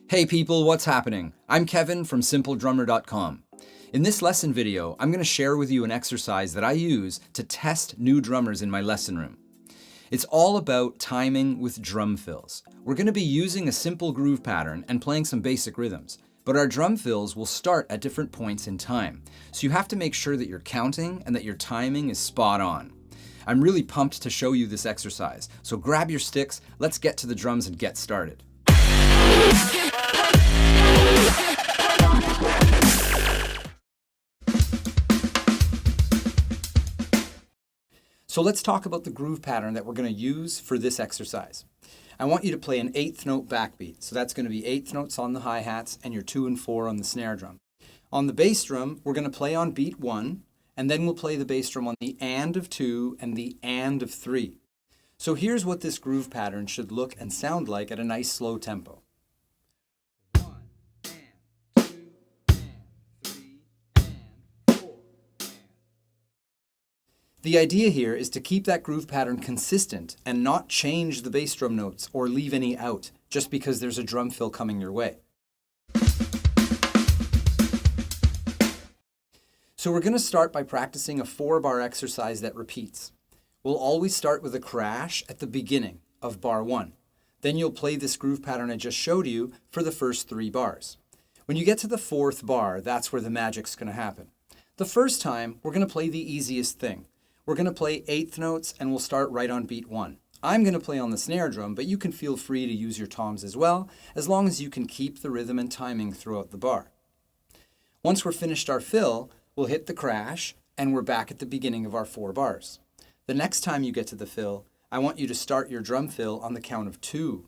Hey people, what's happening? I'm Kevin from Simpledrummer.com. In this lesson video, I'm going to share with you an exercise that I use to test new drummers in my lesson room. It's all about timing with drum fills. We're going to be using a simple groove pattern and playing some basic rhythms, but our drum fills will start at different points in time. So you have to make sure that you're counting and that your timing is spot on. I'm really pumped to show you this exercise, so grab your sticks, let's get to the drums and get started. So let's talk about the groove pattern that we're going to use for this exercise. I want you to play an 8th note backbeat. So that's going to be 8th notes on the hi-hats and your 2 and 4 on the snare drum. On the bass drum, we're going to play on beat 1, and then we'll play the bass drum on the and of 2 and the and of 3. So here's what this groove pattern should look and sound like at a nice slow tempo. The idea here is to keep that groove pattern consistent and not change the bass drum notes or leave any out just because there's a drum fill coming your way. So we're going to start by practicing a 4-bar exercise that repeats. We'll always start with a crash at the beginning of bar 1. Then you'll play this groove pattern I just showed you for the first 3 bars. When you get to the 4th bar, that's where the magic's going to happen. The first time, we're going to play the easiest thing. We're going to play 8th notes and we'll start right on beat 1. I'm going to play on the snare drum, but you can feel free to use your toms as well, as long as you can keep the rhythm and timing throughout the bar. Once we're finished our fill, we'll hit the crash and we're back at the beginning of our 4 bars. The next time you get to the fill, I want you to start your drum fill on the count of 2.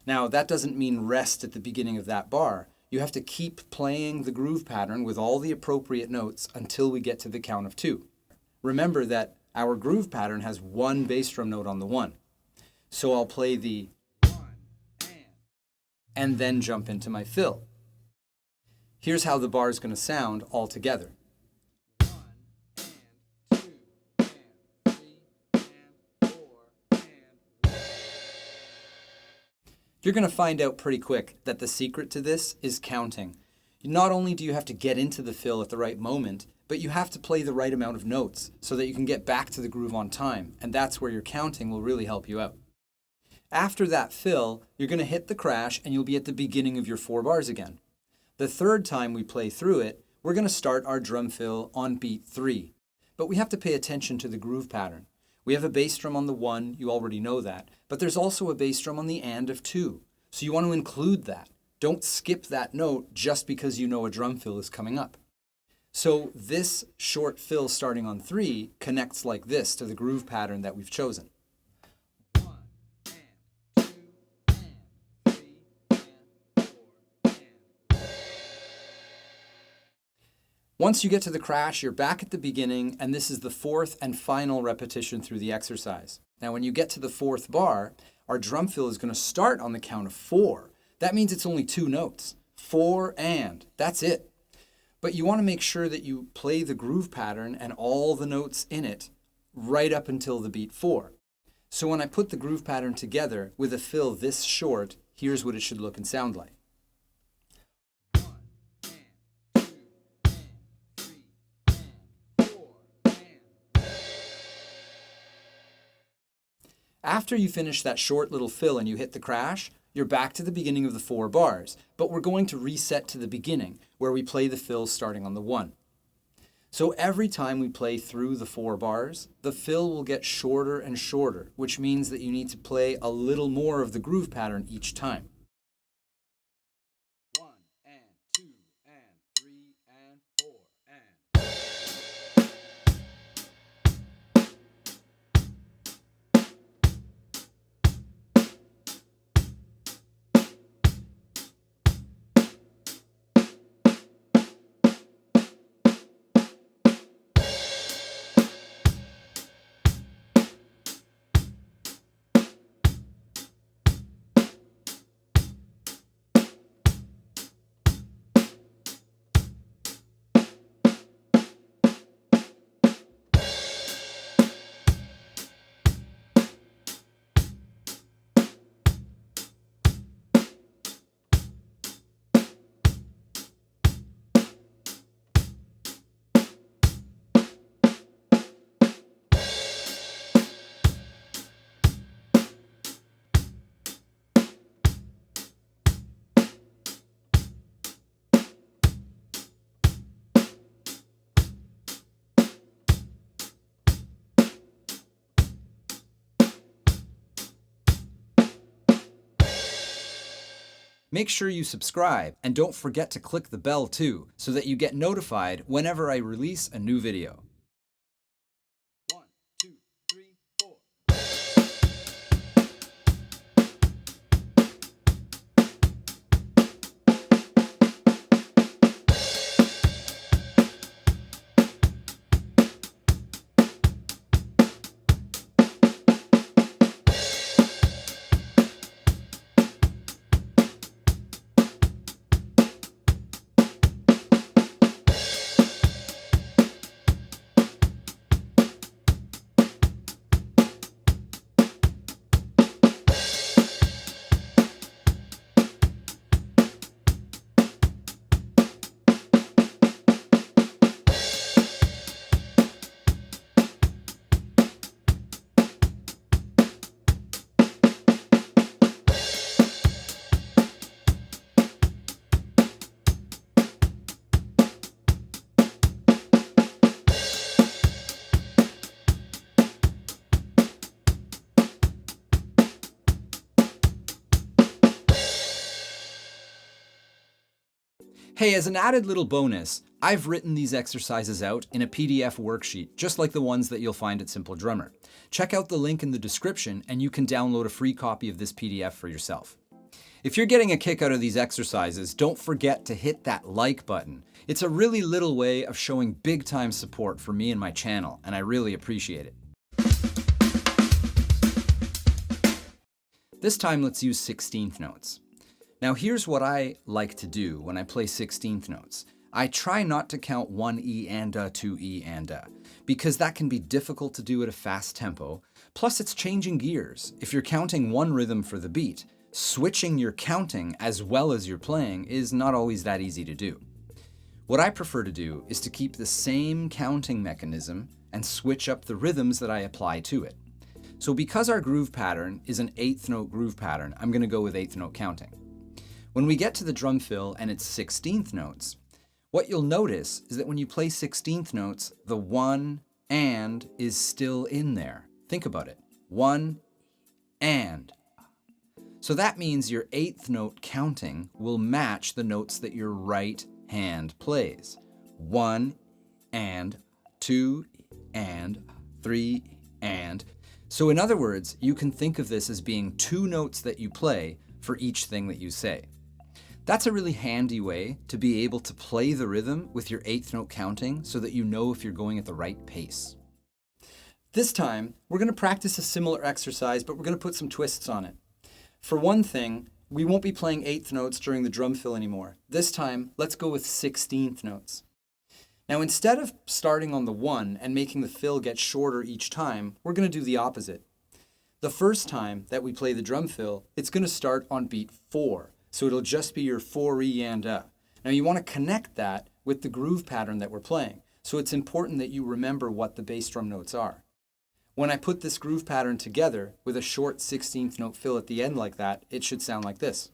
Now, that doesn't mean rest at the beginning of that bar. You have to keep playing the groove pattern with all the appropriate notes until we get to the count of 2. Remember that our groove pattern has 1 bass drum note on the 1. So I'll play the 1 and then jump into my fill. Here's how the bar is going to sound all together. 1 and 2 and 3 and 4 and 1. You're going to find out pretty quick that the secret to this is counting. Not only do you have to get into the fill at the right moment, but you have to play the right amount of notes so that you can get back to the groove on time, and that's where your counting will really help you out. After that fill, you're going to hit the crash and you'll be at the beginning of your 4 bars again. The third time we play through it, we're going to start our drum fill on beat 3. But we have to pay attention to the groove pattern. We have a bass drum on the 1, you already know that, but there's also a bass drum on the and of 2. So you want to include that. Don't skip that note just because you know a drum fill is coming up. So this short fill starting on 3 connects like this to the groove pattern that we've chosen. 1 and 2 and 3 and 4 and 1. Once you get to the crash, you're back at the beginning, and this is the 4th and final repetition through the exercise. Now when you get to the 4th bar, our drum fill is going to start on the count of 4. That means it's only 2 notes. 4 and. That's it. But you want to make sure that you play the groove pattern and all the notes in it right up until the beat 4. So when I put the groove pattern together with a fill this short, here's what it should look and sound like. 1 and 2 and 3 and 4 and. After you finish that short little fill and you hit the crash, you're back to the beginning of the 4 bars, but we're going to reset to the beginning where we play the fill starting on the 1. So every time we play through the 4 bars, the fill will get shorter and shorter, which means that you need to play a little more of the groove pattern each time. 1 and 2 and 3 and 4 and. Make sure you subscribe and don't forget to click the bell too so that you get notified whenever I release a new video. 1, 2, 3, 4. Hey, as an added little bonus, I've written these exercises out in a PDF worksheet, just like the ones that you'll find at Simpledrummer. Check out the link in the description and you can download a free copy of this PDF for yourself. If you're getting a kick out of these exercises, don't forget to hit that like button. It's a really little way of showing big time support for me and my channel, and I really appreciate it. This time let's use 16th notes. Now here's what I like to do when I play 16th notes. I try not to count 1 E and a, 2 E and a, because that can be difficult to do at a fast tempo. Plus it's changing gears. If you're counting one rhythm for the beat, switching your counting as well as your playing is not always that easy to do. What I prefer to do is to keep the same counting mechanism and switch up the rhythms that I apply to it. So because our groove pattern is an 8th note groove pattern, I'm going to go with 8th note counting. When we get to the drum fill and it's 16th notes, what you'll notice is that when you play 16th notes, the 1 and is still in there. Think about it. 1 and. So that means your 8th note counting will match the notes that your right hand plays. 1 and, 2 and, 3 and. So in other words, you can think of this as being 2 notes that you play for each thing that you say. That's a really handy way to be able to play the rhythm with your 8th note counting so that you know if you're going at the right pace. This time, we're going to practice a similar exercise, but we're going to put some twists on it. For one thing, we won't be playing 8th notes during the drum fill anymore. This time, let's go with 16th notes. Now, instead of starting on the 1 and making the fill get shorter each time, we're going to do the opposite. The first time that we play the drum fill, it's going to start on beat 4. So it'll just be your 4 E and a. Now you want to connect that with the groove pattern that we're playing. So it's important that you remember what the bass drum notes are. When I put this groove pattern together with a short 16th note fill at the end like that, it should sound like this.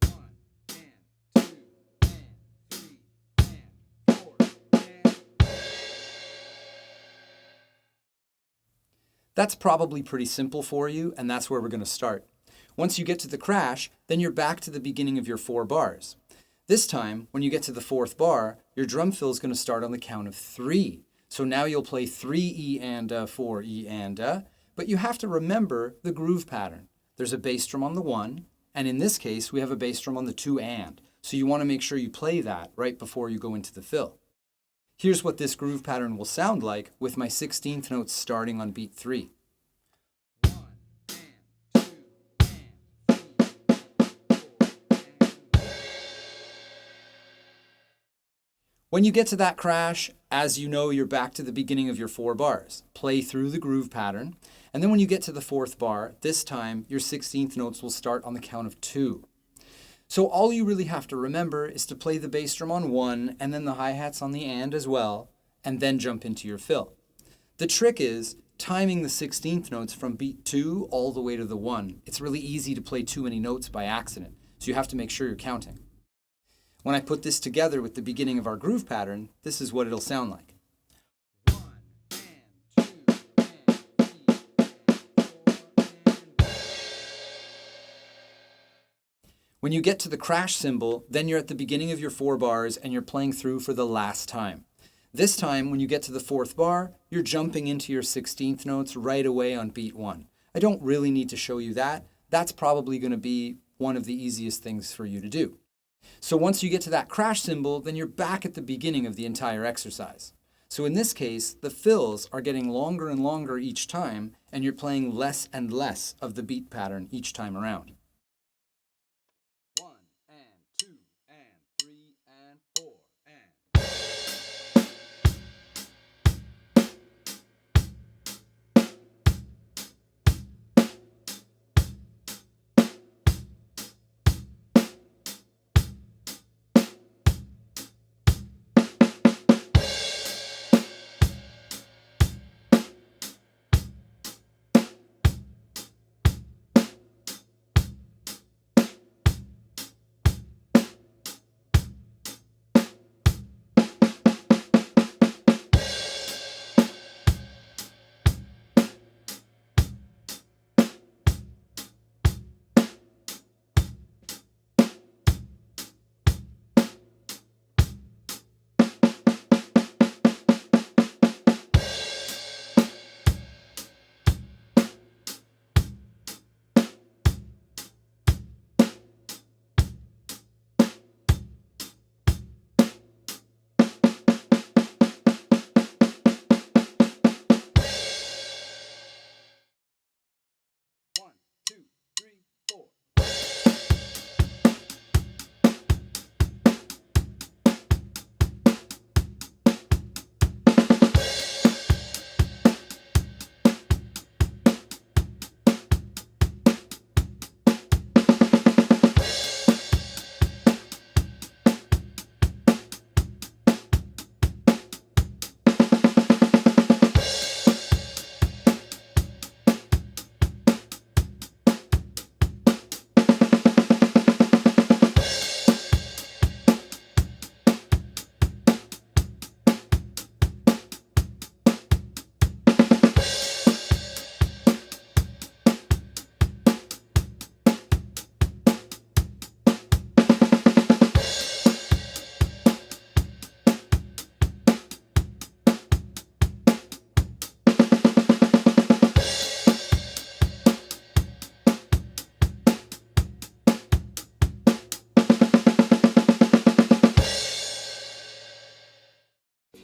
1 and 2 and 3 and 4 and. That's probably pretty simple for you, and that's where we're going to start. Once you get to the crash, then you're back to the beginning of your 4 bars. This time, when you get to the 4th bar, your drum fill is going to start on the count of 3. So now you'll play 3 E and a, 4 E and a, but you have to remember the groove pattern. There's a bass drum on the 1, and in this case, we have a bass drum on the 2 and. So you want to make sure you play that right before you go into the fill. Here's what this groove pattern will sound like with my 16th notes starting on beat 3. When you get to that crash, as you know, you're back to the beginning of your 4 bars. Play through the groove pattern, and then when you get to the 4th bar, this time your 16th notes will start on the count of 2. So all you really have to remember is to play the bass drum on 1 and then the hi-hats on the and as well, and then jump into your fill. The trick is timing the 16th notes from beat 2 all the way to the 1. It's really easy to play too many notes by accident, so you have to make sure you're counting. When I put this together with the beginning of our groove pattern, this is what it'll sound like. 1 and 2 and 3 and 4 and. When you get to the crash symbol, then you're at the beginning of your 4 bars and you're playing through for the last time. This time, when you get to the 4th bar, you're jumping into your 16th notes right away on beat 1. I don't really need to show you that. That's probably going to be one of the easiest things for you to do. So once you get to that crash symbol, then you're back at the beginning of the entire exercise. So in this case, the fills are getting longer and longer each time, and you're playing less and less of the beat pattern each time around. 1 and 2 and 3 and 4 and...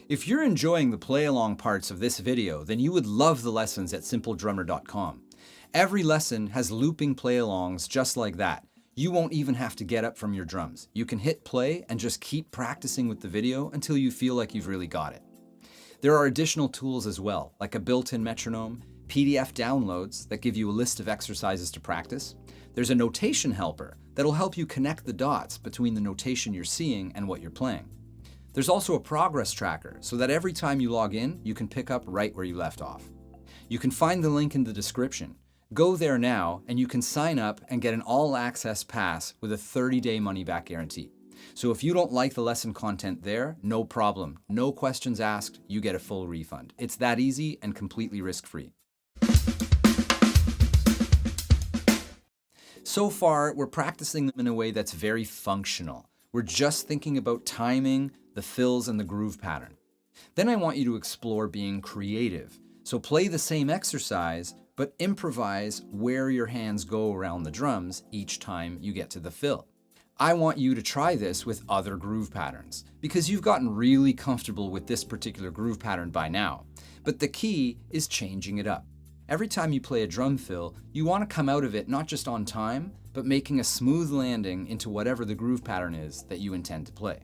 If you're enjoying the play-along parts of this video, then you would love the lessons at simpledrummer.com. Every lesson has looping play-alongs just like that. You won't even have to get up from your drums. You can hit play and just keep practicing with the video until you feel like you've really got it. There are additional tools as well, like a built-in metronome, PDF downloads that give you a list of exercises to practice. There's a notation helper that'll help you connect the dots between the notation you're seeing and what you're playing. There's also a progress tracker so that every time you log in, you can pick up right where you left off. You can find the link in the description. Go there now and you can sign up and get an all-access pass with a 30-day money-back guarantee. So if you don't like the lesson content there, no problem. No questions asked, you get a full refund. It's that easy and completely risk-free. So far, we're practicing them in a way that's very functional. We're just thinking about timing, the fills, and the groove pattern. Then I want you to explore being creative. So play the same exercise, but improvise where your hands go around the drums each time you get to the fill. I want you to try this with other groove patterns, because you've gotten really comfortable with this particular groove pattern by now. But the key is changing it up. Every time you play a drum fill, you want to come out of it not just on time, but making a smooth landing into whatever the groove pattern is that you intend to play.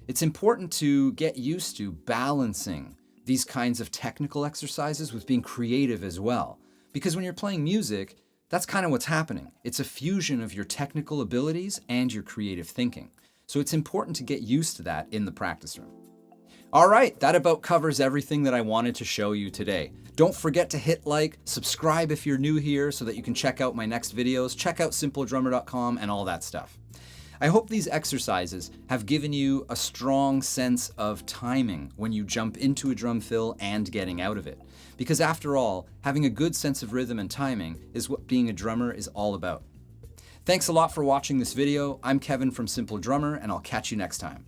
It's important to get used to balancing these kinds of technical exercises with being creative as well. Because when you're playing music, that's kind of what's happening. It's a fusion of your technical abilities and your creative thinking. So it's important to get used to that in the practice room. All right, that about covers everything that I wanted to show you today. Don't forget to hit like, subscribe if you're new here so that you can check out my next videos, check out simpledrummer.com and all that stuff. I hope these exercises have given you a strong sense of timing when you jump into a drum fill and getting out of it. Because after all, having a good sense of rhythm and timing is what being a drummer is all about. Thanks a lot for watching this video. I'm Kevin from Simpledrummer, and I'll catch you next time.